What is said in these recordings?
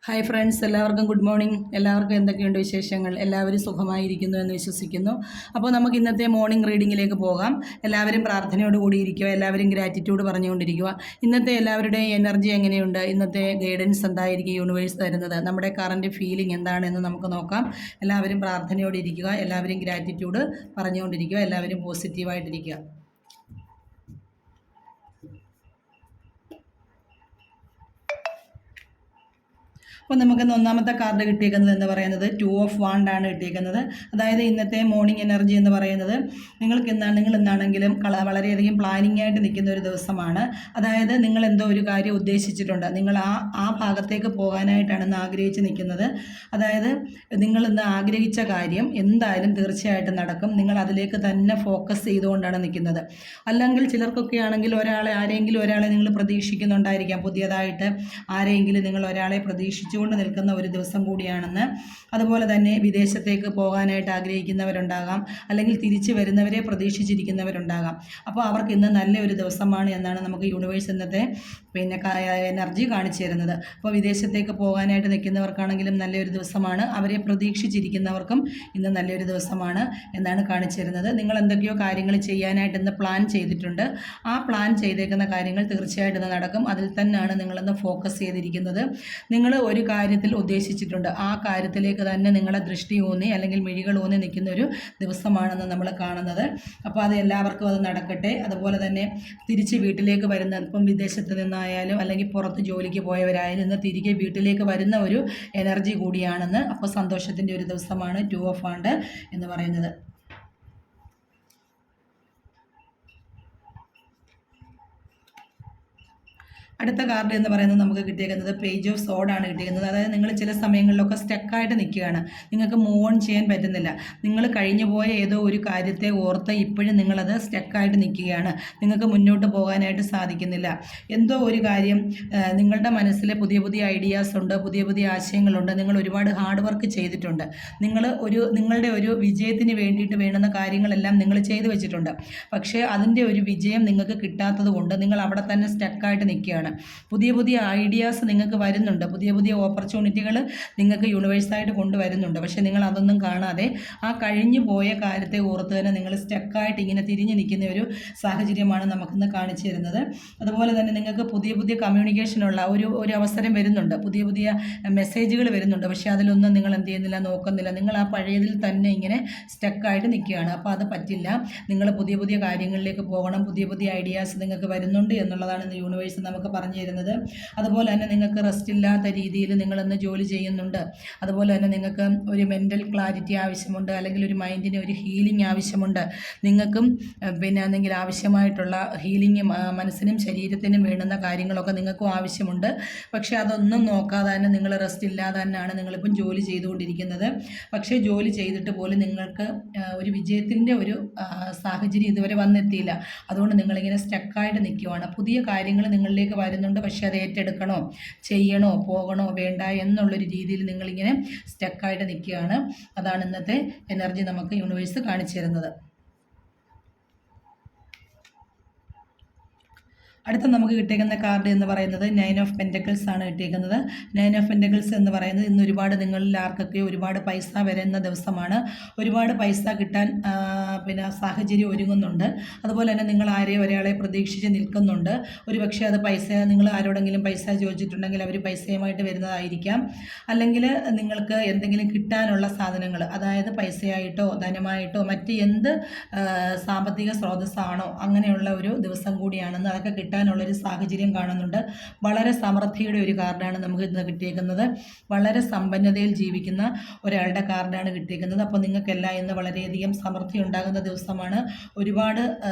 Hi friends, എല്ലാവർക്കും good morning. എല്ലാവർക്കും എന്തൊക്കെയുണ്ട് വിശേഷങ്ങൾ? എല്ലാവരും സുഖമായിരിക്കുന്നു എന്ന് വിശ്വസിക്കുന്നു. അപ്പോൾ നമുക്ക് ഇന്നത്തെ മോർണിംഗ് റീഡിങ്ങിലേക്ക് പോകാം. എല്ലാവരും പ്രാർത്ഥനയോട് കൂടിയിരിക്കുക, എല്ലാവരും ഗ്രാറ്റിറ്റ്യൂഡ് പറഞ്ഞുകൊണ്ടിരിക്കുക. ഇന്നത്തെ എല്ലാവരുടെയും എനർജി എങ്ങനെയുണ്ട്? ഇന്നത്തെ ഗൈഡൻസ് എന്തായിരിക്കും യൂണിവേഴ്സ് തരുന്നത്? നമ്മുടെ കറൻറ്റ് ഫീലിംഗ് എന്താണെന്ന് നമുക്ക് നോക്കാം. എല്ലാവരും പ്രാർത്ഥനയോടെ ഇരിക്കുക, എല്ലാവരും ഗ്രാറ്റിറ്റ്യൂഡ് പറഞ്ഞുകൊണ്ടിരിക്കുക, എല്ലാവരും പോസിറ്റീവായിട്ടിരിക്കുക. അപ്പോൾ നമുക്കിന്ന് ഒന്നാമത്തെ കാർഡ് കിട്ടിയേക്കുന്നത് എന്ന് പറയുന്നത് 2 ഓഫ് വാണ്ട് ആണ് കിട്ടിയേക്കുന്നത്. അതായത് ഇന്നത്തെ മോർണിംഗ് എനർജി എന്ന് പറയുന്നത് നിങ്ങൾ എന്നാണെങ്കിലും വളരെയധികം പ്ലാനിങ് ആയിട്ട് നിൽക്കുന്ന ഒരു ദിവസമാണ്. അതായത് നിങ്ങൾ എന്തോ ഒരു കാര്യം ഉദ്ദേശിച്ചിട്ടുണ്ട്, നിങ്ങൾ ആ ഭാഗത്തേക്ക് പോകാനായിട്ടാണ് ഇന്ന് ആഗ്രഹിച്ച് നിൽക്കുന്നത്. അതായത് നിങ്ങൾ ഇന്ന് ആഗ്രഹിച്ച കാര്യം എന്തായാലും തീർച്ചയായിട്ടും നടക്കും. നിങ്ങൾ അതിലേക്ക് തന്നെ ഫോക്കസ് ചെയ്തുകൊണ്ടാണ് നിൽക്കുന്നത്. അല്ലെങ്കിൽ ചിലർക്കൊക്കെ ആണെങ്കിൽ ആരെങ്കിലും ഒരാളെ നിങ്ങൾ പ്രതീക്ഷിക്കുന്നുണ്ടായിരിക്കാം. പുതിയതായിട്ട് ആരെങ്കിലും നിങ്ങൾ ഒരാളെ പ്രതീക്ഷിച്ചുകൊണ്ട് നിൽക്കുന്ന ഒരു ദിവസം കൂടിയാണെന്ന്. അതുപോലെ തന്നെ വിദേശത്തേക്ക് പോകാനായിട്ട് ആഗ്രഹിക്കുന്നവരുണ്ടാകാം, അല്ലെങ്കിൽ തിരിച്ചു വരുന്നവരെ പ്രതീക്ഷിച്ചിരിക്കുന്നവരുണ്ടാകാം. അപ്പോൾ അവർക്ക് ഇന്ന് നല്ലൊരു ദിവസമാണ് എന്നാണ് നമുക്ക് യൂണിവേഴ്സ് ഇന്നത്തെ എനർജി കാണിച്ചു തരുന്നത്. അപ്പോൾ വിദേശത്തേക്ക് പോകാനായിട്ട് നിൽക്കുന്നവർക്കാണെങ്കിലും നല്ലൊരു ദിവസമാണ്. അവരെ പ്രതീക്ഷിച്ചിരിക്കുന്നവർക്കും ഇന്ന് നല്ലൊരു ദിവസമാണ് എന്നാണ് കാണിച്ചു തരുന്നത്. നിങ്ങൾ എന്തൊക്കെയോ കാര്യങ്ങൾ ചെയ്യാനായിട്ട് ഇന്ന് പ്ലാൻ ചെയ്തിട്ടുണ്ട്. ആ പ്ലാൻ ചെയ്തേക്കുന്ന കാര്യങ്ങൾ തീർച്ചയായിട്ടും ഇന്ന് നടക്കും. അതിൽ തന്നെയാണ് നിങ്ങളിന്ന് ഫോക്കസ് ചെയ്തിരിക്കുന്നത്. നിങ്ങൾ ഒരു കാര്യത്തിൽ ഉദ്ദേശിച്ചിട്ടുണ്ട്, ആ കാര്യത്തിലേക്ക് തന്നെ നിങ്ങളെ ദൃഷ്ടി ഊന്നി അല്ലെങ്കിൽ മിഴികൾ ഊന്നി നിൽക്കുന്ന ഒരു ദിവസമാണെന്ന് നമ്മൾ കാണുന്നത്. അപ്പോൾ അത് എല്ലാവർക്കും അത് നടക്കട്ടെ. അതുപോലെ തന്നെ തിരിച്ച് വീട്ടിലേക്ക് വരുന്ന, ഇപ്പം വിദേശത്ത് നിന്നായാലും അല്ലെങ്കിൽ പുറത്ത് ജോലിക്ക് പോയവരായാലും ഇന്ന് തിരികെ വീട്ടിലേക്ക് വരുന്ന ഒരു എനർജി കൂടിയാണെന്ന്. അപ്പോൾ സന്തോഷത്തിൻ്റെ ഒരു ദിവസമാണ് 2 ഓഫ് വാണ്ട് എന്ന് പറയുന്നത്. അടുത്ത കാർഡ് എന്ന് പറയുന്നത് നമുക്ക് കിട്ടിയിരിക്കുന്നത് പേജ് ഓഫ് സോഡാണ് കിട്ടിയിരിക്കുന്നത്. അതായത് നിങ്ങൾ ചില സമയങ്ങളിലൊക്കെ സ്റ്റക്കായിട്ട് നിൽക്കുകയാണ്, നിങ്ങൾക്ക് മൂവ് ഓൺ ചെയ്യാൻ പറ്റുന്നില്ല. നിങ്ങൾ കഴിഞ്ഞു പോയ ഏതോ ഒരു കാര്യത്തെ ഓർത്ത് ഇപ്പോഴും നിങ്ങളത് സ്റ്റക്കായിട്ട് നിൽക്കുകയാണ്, നിങ്ങൾക്ക് മുന്നോട്ട് പോകാനായിട്ട് സാധിക്കുന്നില്ല. എന്തോ ഒരു കാര്യം നിങ്ങളുടെ മനസ്സിൽ പുതിയ പുതിയ ഐഡിയാസ് ഉണ്ട്, പുതിയ പുതിയ ആശയങ്ങളുണ്ട്. നിങ്ങൾ ഒരുപാട് ഹാർഡ് വർക്ക് ചെയ്തിട്ടുണ്ട്. നിങ്ങളുടെ ഒരു വിജയത്തിന് വേണ്ടിയിട്ട് വേണ്ടുന്ന കാര്യങ്ങളെല്ലാം നിങ്ങൾ ചെയ്തു വെച്ചിട്ടുണ്ട്. പക്ഷേ അതിൻ്റെ ഒരു വിജയം നിങ്ങൾക്ക് കിട്ടാത്തത് കൊണ്ട് നിങ്ങൾ അവിടെ തന്നെ സ്റ്റക്കായിട്ട് നിൽക്കുകയാണ്. പുതിയ പുതിയ ഐഡിയാസ് നിങ്ങൾക്ക് വരുന്നുണ്ട്, പുതിയ പുതിയ ഓപ്പർച്യൂണിറ്റികൾ നിങ്ങൾക്ക് യൂണിവേഴ്സായിട്ട് കൊണ്ടുവരുന്നുണ്ട്. പക്ഷേ നിങ്ങൾ അതൊന്നും കാണാതെ ആ കഴിഞ്ഞു പോയ കാര്യത്തെ ഓർത്ത് തന്നെ നിങ്ങൾ സ്റ്റക്കായിട്ട് ഇങ്ങനെ തിരിഞ്ഞു നിൽക്കുന്ന ഒരു സാഹചര്യമാണ് നമുക്കിന്ന് കാണിച്ചു തരുന്നത്. അതുപോലെ തന്നെ നിങ്ങൾക്ക് പുതിയ പുതിയ കമ്മ്യൂണിക്കേഷനുള്ള ഒരു അവസരം വരുന്നുണ്ട്, പുതിയ പുതിയ മെസ്സേജുകൾ വരുന്നുണ്ട്. പക്ഷേ അതിലൊന്നും നിങ്ങൾ എന്ത് ചെയ്യുന്നില്ല, നോക്കുന്നില്ല. നിങ്ങൾ ആ പഴയതിൽ തന്നെ ഇങ്ങനെ സ്റ്റക്കായിട്ട് നിൽക്കുകയാണ്. അപ്പോൾ അത് പറ്റില്ല. നിങ്ങൾ പുതിയ പുതിയ കാര്യങ്ങളിലേക്ക് പോകണം, പുതിയ പുതിയ ഐഡിയാസ് നിങ്ങൾക്ക് വരുന്നുണ്ട് എന്നുള്ളതാണ് ഇന്ന് യൂണിവേഴ്സ് നമുക്ക് പറഞ്ഞു തരുന്നത്. അതുപോലെ തന്നെ നിങ്ങൾക്ക് റെസ്റ്റ് ഇല്ലാത്ത രീതിയിൽ നിങ്ങളിന്ന് ജോലി ചെയ്യുന്നുണ്ട്. അതുപോലെ തന്നെ നിങ്ങൾക്ക് ഒരു മെൻ്റൽ ക്ലാരിറ്റി ആവശ്യമുണ്ട്, അല്ലെങ്കിൽ ഒരു മൈൻഡിന് ഒരു ഹീലിംഗ് ആവശ്യമുണ്ട്. നിങ്ങൾക്കും എന്തെങ്കിലും ആവശ്യമായിട്ടുള്ള ഹീലിംഗ് മനസ്സിനും ശരീരത്തിനും വേണ്ടുന്ന കാര്യങ്ങളൊക്കെ നിങ്ങൾക്കും ആവശ്യമുണ്ട്. പക്ഷേ അതൊന്നും നോക്കാതെ തന്നെ നിങ്ങൾ റെസ്റ്റ് ഇല്ലാതെ തന്നെയാണ് നിങ്ങളിപ്പം ജോലി ചെയ്തുകൊണ്ടിരിക്കുന്നത്. പക്ഷേ ജോലി ചെയ്തിട്ട് പോലും നിങ്ങൾക്ക് ഒരു വിജയത്തിൻ്റെ ഒരു സാഹചര്യം ഇതുവരെ വന്നെത്തിയില്ല. അതുകൊണ്ട് നിങ്ങളിങ്ങനെ സ്റ്റക്കായിട്ട് നിൽക്കുവാണ്. പുതിയ കാര്യങ്ങൾ നിങ്ങളിലേക്ക് വരുന്നുണ്ട്, പക്ഷേ അത് ഏറ്റെടുക്കണോ, ചെയ്യണോ, പോകണോ, വേണ്ട എന്നുള്ളൊരു രീതിയിൽ നിങ്ങളിങ്ങനെ സ്റ്റക്കായിട്ട് നിൽക്കുകയാണ്. അതാണ് ഇന്നത്തെ എനർജി നമുക്ക് യൂണിവേഴ്സ് കാണിച്ചു തരുന്നത്. അടുത്ത നമുക്ക് കിട്ടിയിരിക്കുന്ന കാർഡ് എന്ന് പറയുന്നത് 9 ഓഫ് പെൻറ്റക്കിൾസ് ആണ് കിട്ടിയിരിക്കുന്നത്. 9 ഓഫ് പെൻറ്റക്കിൾസ് എന്ന് പറയുന്നത് ഇന്ന് ഒരുപാട് നിങ്ങളിൽ ആർക്കൊക്കെ ഒരുപാട് പൈസ വരുന്ന ദിവസമാണ്. ഒരുപാട് പൈസ കിട്ടാൻ സാഹചര്യം ഒരുങ്ങുന്നുണ്ട്. അതുപോലെ തന്നെ നിങ്ങൾ ഒരാളെ പ്രതീക്ഷിച്ച് നിൽക്കുന്നുണ്ട്. ഒരു പക്ഷേ അത് നിങ്ങൾ ആരോടെങ്കിലും പൈസ ചോദിച്ചിട്ടുണ്ടെങ്കിൽ അവർ പൈസയുമായിട്ട് വരുന്നതായിരിക്കാം. അല്ലെങ്കിൽ നിങ്ങൾക്ക് എന്തെങ്കിലും കിട്ടാനുള്ള സാധനങ്ങൾ, അതായത് പൈസയായിട്ടോ ധനമായിട്ടോ മറ്റ് എന്ത് സാമ്പത്തിക സ്രോതസ്സാണോ അങ്ങനെയുള്ള ഒരു ദിവസം കൂടിയാണെന്ന്. അതൊക്കെ കിട്ടാനുള്ളൊരു സാഹചര്യം കാണുന്നുണ്ട്. വളരെ സമൃദ്ധിയുടെ ഒരു കാർഡാണ് നമുക്ക് ഇന്ന് കിട്ടിയേക്കുന്നത്. വളരെ സമ്പന്നതയിൽ ജീവിക്കുന്ന ഒരാളുടെ കാർഡാണ് കിട്ടിയേക്കുന്നത്. അപ്പോൾ നിങ്ങൾക്കെല്ലാം ഇന്ന് വളരെയധികം സമൃദ്ധി ഉണ്ടാകുന്ന ദിവസമാണ്, ഒരുപാട്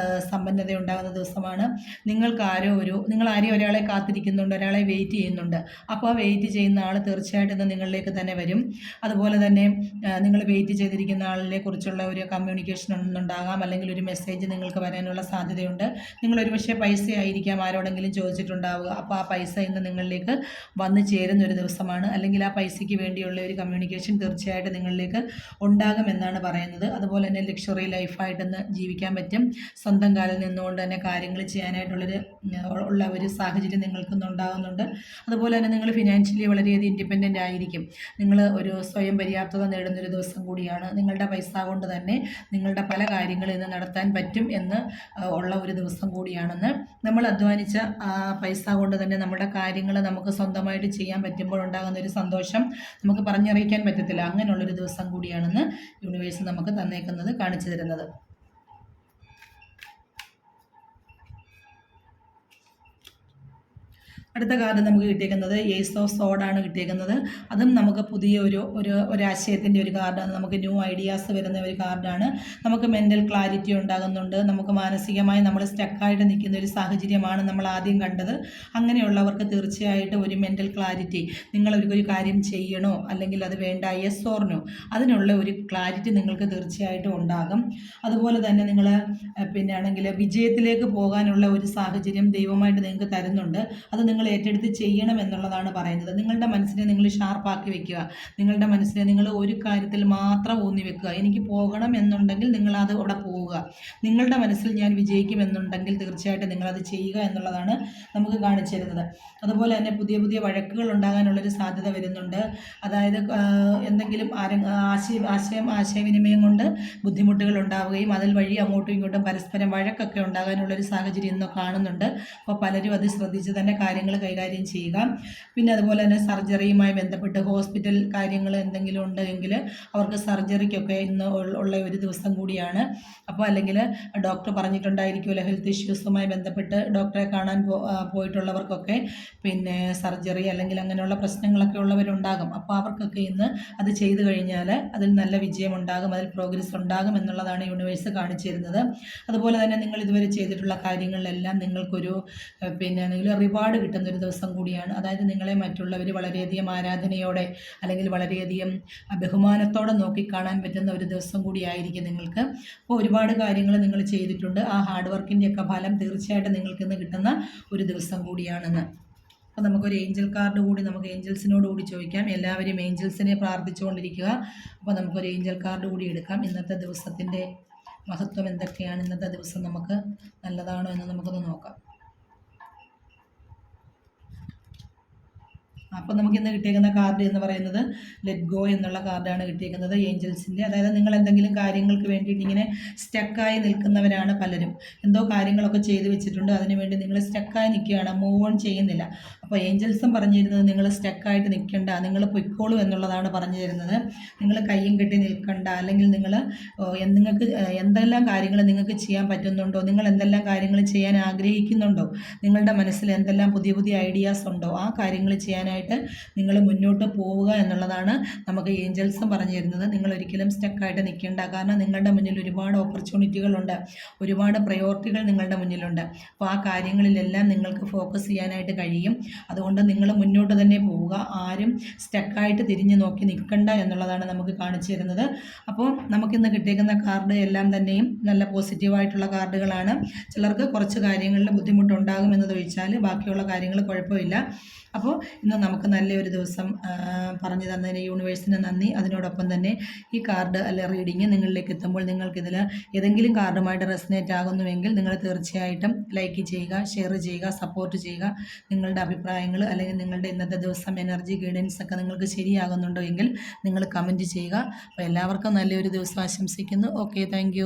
സമ്പന്നത ഉണ്ടാകുന്ന ദിവസമാണ്. നിങ്ങൾ ആരെയും ഒരാളെ കാത്തിരിക്കുന്നുണ്ട്, ഒരാളെ വെയിറ്റ് ചെയ്യുന്നുണ്ട്. അപ്പോൾ ആ വെയിറ്റ് ചെയ്യുന്ന ആൾ തീർച്ചയായിട്ടും ഇന്ന് നിങ്ങളിലേക്ക് തന്നെ വരും. അതുപോലെ തന്നെ നിങ്ങൾ വെയിറ്റ് ചെയ്തിരിക്കുന്ന ആളിനെ കുറിച്ചുള്ള ഒരു കമ്മ്യൂണിക്കേഷൻ ഒന്നുണ്ടാകാം, അല്ലെങ്കിൽ ഒരു മെസ്സേജ് നിങ്ങൾക്ക് വരാനുള്ള സാധ്യതയുണ്ട്. നിങ്ങളൊരു പക്ഷേ പൈസയായിരിക്കാം ചോദിക്കാം, ആരോടെങ്കിലും ചോദിച്ചിട്ടുണ്ടാവുക. അപ്പോൾ ആ പൈസ ഇന്ന് നിങ്ങളിലേക്ക് വന്നു ചേരുന്ന ഒരു ദിവസമാണ്. അല്ലെങ്കിൽ ആ പൈസയ്ക്ക് വേണ്ടിയുള്ള ഒരു കമ്മ്യൂണിക്കേഷൻ തീർച്ചയായിട്ടും നിങ്ങളിലേക്ക് ഉണ്ടാകുമെന്നാണ് പറയുന്നത്. അതുപോലെ തന്നെ ലക്ഷറി ലൈഫായിട്ടൊന്ന് ജീവിക്കാൻ പറ്റും. സ്വന്തം കാലിൽ നിന്നുകൊണ്ട് തന്നെ കാര്യങ്ങൾ ചെയ്യാനായിട്ടുള്ള ഒരു സാഹചര്യം നിങ്ങൾക്കിന്ന് ഉണ്ടാകുന്നുണ്ട്. അതുപോലെ തന്നെ നിങ്ങൾ ഫിനാൻഷ്യലി വളരെയധികം ഇൻഡിപെൻഡൻ്റ് ആയിരിക്കും. നിങ്ങൾ ഒരു സ്വയം പര്യാപ്തത നേടുന്നൊരു ദിവസം കൂടിയാണ്. നിങ്ങളുടെ പൈസ കൊണ്ട് തന്നെ നിങ്ങളുടെ പല കാര്യങ്ങളും ഇന്ന് നടത്താൻ പറ്റും എന്ന് ഉള്ള ഒരു ദിവസം കൂടിയാണെന്ന്. നമ്മൾ അധ്വാനിച്ച പൈസ കൊണ്ട് തന്നെ നമ്മുടെ കാര്യങ്ങൾ നമുക്ക് സ്വന്തമായിട്ട് ചെയ്യാൻ പറ്റുമ്പോൾ ഉണ്ടാകുന്ന ഒരു സന്തോഷം നമുക്ക് പറഞ്ഞറിയിക്കാൻ പറ്റത്തില്ല. അങ്ങനെയുള്ളൊരു ദിവസം കൂടിയാണെന്ന് യൂണിവേഴ്സ് നമുക്ക് തന്നേക്കുന്നത്, കാണിച്ചു തരുന്നത്. അടുത്ത കാർഡ് നമുക്ക് കിട്ടിയേക്കുന്നത് ഏസ് ഓഫ് സോഡാണ് കിട്ടിയേക്കുന്നത്. അതും നമുക്ക് പുതിയ ഒരാശയത്തിൻ്റെ ഒരു കാർഡാണ്. നമുക്ക് ന്യൂ ഐഡിയാസ് വരുന്ന ഒരു കാർഡാണ്. നമുക്ക് മെൻ്റൽ ക്ലാരിറ്റി ഉണ്ടാകുന്നുണ്ട്. നമുക്ക് മാനസികമായി നമ്മൾ സ്റ്റക്കായിട്ട് നിൽക്കുന്ന ഒരു സാഹചര്യമാണ് നമ്മൾ ആദ്യം കണ്ടത്. അങ്ങനെയുള്ളവർക്ക് തീർച്ചയായിട്ടും ഒരു മെൻ്റൽ ക്ലാരിറ്റി, നിങ്ങളൊരു കാര്യം ചെയ്യണോ അല്ലെങ്കിൽ അത് വേണ്ട, യെസ് ഓർ നോ, അതിനുള്ള ഒരു ക്ലാരിറ്റി നിങ്ങൾക്ക് തീർച്ചയായിട്ടും ഉണ്ടാകും. അതുപോലെ തന്നെ നിങ്ങൾ ആണെങ്കിൽ വിജയത്തിലേക്ക് പോകാനുള്ള ഒരു സാഹചര്യം ദൈവമായിട്ട് നിങ്ങൾക്ക് തരുന്നുണ്ട്. അത് നിങ്ങൾ ഏറ്റെടുത്ത് ചെയ്യണം എന്നുള്ളതാണ് പറയുന്നത്. നിങ്ങളുടെ മനസ്സിനെ നിങ്ങൾ ഷാർപ്പാക്കി വെക്കുക. നിങ്ങളുടെ മനസ്സിനെ നിങ്ങൾ ഒരു കാര്യത്തിൽ മാത്രം ഊന്നി വെക്കുക. എനിക്ക് പോകണം എന്നുണ്ടെങ്കിൽ നിങ്ങളത് അവിടെ പോവുക. നിങ്ങളുടെ മനസ്സിൽ ഞാൻ വിജയിക്കുമെന്നുണ്ടെങ്കിൽ തീർച്ചയായിട്ടും നിങ്ങളത് ചെയ്യുക എന്നുള്ളതാണ് നമുക്ക് കാണിച്ചു തരുന്നത്. അതുപോലെ തന്നെ പുതിയ പുതിയ വഴക്കുകൾ ഉണ്ടാകാനുള്ളൊരു സാധ്യത വരുന്നുണ്ട്. അതായത് എന്തെങ്കിലും ആശയവിനിമയം കൊണ്ട് ബുദ്ധിമുട്ടുകൾ ഉണ്ടാവുകയും അതിൽ വഴി അങ്ങോട്ടും ഇങ്ങോട്ടും പരസ്പരം വഴക്കൊക്കെ ഉണ്ടാകാനുള്ളൊരു സാഹചര്യം ഇന്ന് കാണുന്നുണ്ട്. അപ്പോൾ പലരും അത് ശ്രദ്ധിച്ച് തന്നെ കാര്യങ്ങൾ കൈകാര്യം ചെയ്യുക. പിന്നെ അതുപോലെ തന്നെ സർജറിയുമായി ബന്ധപ്പെട്ട് ഹോസ്പിറ്റൽ കാര്യങ്ങൾ എന്തെങ്കിലും ഉണ്ടെങ്കിൽ അവർക്ക് സർജറിക്കൊക്കെ ഇന്ന് ഉള്ള ഒരു ദിവസം കൂടിയാണ്. അപ്പോൾ അല്ലെങ്കിൽ ഡോക്ടർ പറഞ്ഞിട്ടുണ്ടായിരിക്കുമല്ലോ, ഹെൽത്ത് ഇഷ്യൂസുമായി ബന്ധപ്പെട്ട് ഡോക്ടറെ കാണാൻ പോയിട്ടുള്ളവർക്കൊക്കെ പിന്നെ സർജറി അല്ലെങ്കിൽ അങ്ങനെയുള്ള പ്രശ്നങ്ങളൊക്കെ ഉള്ളവരുണ്ടാകും. അപ്പോൾ അവർക്കൊക്കെ ഇന്ന് അത് ചെയ്തു കഴിഞ്ഞാൽ അതിൽ നല്ല വിജയമുണ്ടാകും, അതിൽ പ്രോഗ്രസ് ഉണ്ടാകും എന്നുള്ളതാണ് യൂണിവേഴ്സ് കാണിച്ചു തരുന്നത്. അതുപോലെ തന്നെ നിങ്ങൾ ഇതുവരെ ചെയ്തിട്ടുള്ള കാര്യങ്ങളിലെല്ലാം നിങ്ങൾക്കൊരു റിവാർഡ് കിട്ടുന്നൊരു ദിവസം കൂടിയാണ്. അതായത് നിങ്ങളെ മറ്റുള്ളവർ വളരെയധികം ആരാധനയോടെ അല്ലെങ്കിൽ വളരെയധികം ബഹുമാനത്തോടെ നോക്കിക്കാണാൻ പറ്റുന്ന ഒരു ദിവസം കൂടിയായിരിക്കും നിങ്ങൾക്ക്. അപ്പോൾ ഒരുപാട് കാര്യങ്ങൾ നിങ്ങൾ ചെയ്തിട്ടുണ്ട്. ആ ഹാർഡ് വർക്കിൻ്റെയൊക്കെ ഫലം തീർച്ചയായിട്ടും നിങ്ങൾക്കിന്ന് കിട്ടുന്ന ഒരു ദിവസം കൂടിയാണെന്ന്. അപ്പോൾ നമുക്കൊരു ഏഞ്ചൽ കാർഡ് കൂടി നമുക്ക് ഏഞ്ചൽസിനോട് കൂടി ചോദിക്കാം. എല്ലാവരും ഏഞ്ചൽസിനെ പ്രാർത്ഥിച്ചുകൊണ്ടിരിക്കുക. അപ്പോൾ നമുക്കൊരു ഏഞ്ചൽ കാർഡ് കൂടി എടുക്കാം. ഇന്നത്തെ ദിവസത്തിൻ്റെ മഹത്വം എന്തൊക്കെയാണ്, ഇന്നത്തെ ദിവസം നമുക്ക് നല്ലതാണോ എന്ന് നമുക്കൊന്ന് നോക്കാം. അപ്പോൾ നമുക്കിന്ന് കിട്ടിയേക്കുന്ന കാർഡ് എന്ന് പറയുന്നത് ലെറ്റ് ഗോ എന്നുള്ള കാർഡാണ് കിട്ടിയേക്കുന്നത് ഏഞ്ചൽസിൻ്റെ. അതായത് നിങ്ങൾ എന്തെങ്കിലും കാര്യങ്ങൾക്ക് വേണ്ടിയിട്ട് ഇങ്ങനെ സ്റ്റക്കായി നിൽക്കുന്നവരാണ് പലരും. എന്തോ കാര്യങ്ങളൊക്കെ ചെയ്തു വെച്ചിട്ടുണ്ട്, അതിനുവേണ്ടി നിങ്ങൾ സ്റ്റക്കായി നിൽക്കുകയാണ്, മൂവ് ഓൺ ചെയ്യുന്നില്ല. അപ്പോൾ ഏഞ്ചൽസും പറഞ്ഞു തരുന്നത് നിങ്ങൾ സ്റ്റക്കായിട്ട് നിൽക്കണ്ട, നിങ്ങൾ പൊയ്ക്കോളൂ എന്നുള്ളതാണ് പറഞ്ഞു തരുന്നത്. നിങ്ങൾ കയ്യും കെട്ടി നിൽക്കണ്ട, അല്ലെങ്കിൽ നിങ്ങൾക്ക് എന്തെല്ലാം കാര്യങ്ങൾ നിങ്ങൾക്ക് ചെയ്യാൻ പറ്റുന്നുണ്ടോ, നിങ്ങൾ എന്തെല്ലാം കാര്യങ്ങൾ ചെയ്യാൻ ആഗ്രഹിക്കുന്നുണ്ടോ, നിങ്ങളുടെ മനസ്സിൽ എന്തെല്ലാം പുതിയ പുതിയ ഐഡിയാസ് ഉണ്ടോ, ആ കാര്യങ്ങൾ ചെയ്യാനായിട്ട് നിങ്ങൾ മുന്നോട്ട് പോവുക എന്നുള്ളതാണ് നമുക്ക് ഏഞ്ചൽസും പറഞ്ഞു തരുന്നത്. നിങ്ങൾ ഒരിക്കലും സ്റ്റക്കായിട്ട് നിൽക്കേണ്ട. കാരണം നിങ്ങളുടെ മുന്നിൽ ഒരുപാട് ഓപ്പർച്യൂണിറ്റികളുണ്ട്, ഒരുപാട് പ്രയോറിറ്റികൾ നിങ്ങളുടെ മുന്നിലുണ്ട്. അപ്പോൾ ആ കാര്യങ്ങളിലെല്ലാം നിങ്ങൾക്ക് ഫോക്കസ് ചെയ്യാനായിട്ട് കഴിയും. അതുകൊണ്ട് നിങ്ങൾ മുന്നോട്ട് തന്നെ പോവുക. ആരും സ്റ്റക്കായിട്ട് തിരിഞ്ഞു നോക്കി നിൽക്കണ്ട എന്നുള്ളതാണ് നമുക്ക് കാണിച്ചു തരുന്നത്. അപ്പോൾ നമുക്കിന്ന് കിട്ടിയേക്കുന്ന കാർഡ് എല്ലാം തന്നെയും നല്ല പോസിറ്റീവായിട്ടുള്ള കാർഡുകളാണ്. ചിലർക്ക് കുറച്ച് കാര്യങ്ങളിൽ ബുദ്ധിമുട്ടുണ്ടാകുമെന്നത് ഒഴിച്ചാൽ ബാക്കിയുള്ള കാര്യങ്ങൾ കുഴപ്പമില്ല. അപ്പോൾ ഇന്ന് നമുക്ക് നല്ലൊരു ദിവസം പറഞ്ഞു തന്നതിന് യൂണിവേഴ്സിന് നന്ദി. അതിനോടൊപ്പം തന്നെ ഈ കാർഡ് അല്ലെ റീഡിങ് നിങ്ങളിലേക്ക് എത്തുമ്പോൾ നിങ്ങൾക്കിതിൽ ഏതെങ്കിലും കാർഡുമായിട്ട് റെസനേറ്റ് ആകുന്നുവെങ്കിൽ നിങ്ങൾ തീർച്ചയായിട്ടും ലൈക്ക് ചെയ്യുക, ഷെയർ ചെയ്യുക, സപ്പോർട്ട് ചെയ്യുക. നിങ്ങളുടെ അഭിപ്രായങ്ങൾ അല്ലെങ്കിൽ നിങ്ങളുടെ ഇന്നത്തെ ദിവസം എനർജി ഗൈഡൻസ് ഒക്കെ നിങ്ങൾക്ക് ശരിയാകുന്നുണ്ടോ എങ്കിൽ നിങ്ങൾ കമൻറ്റ് ചെയ്യുക. അപ്പോൾ എല്ലാവർക്കും നല്ലൊരു ദിവസം ആശംസിക്കുന്നു. Okay, thank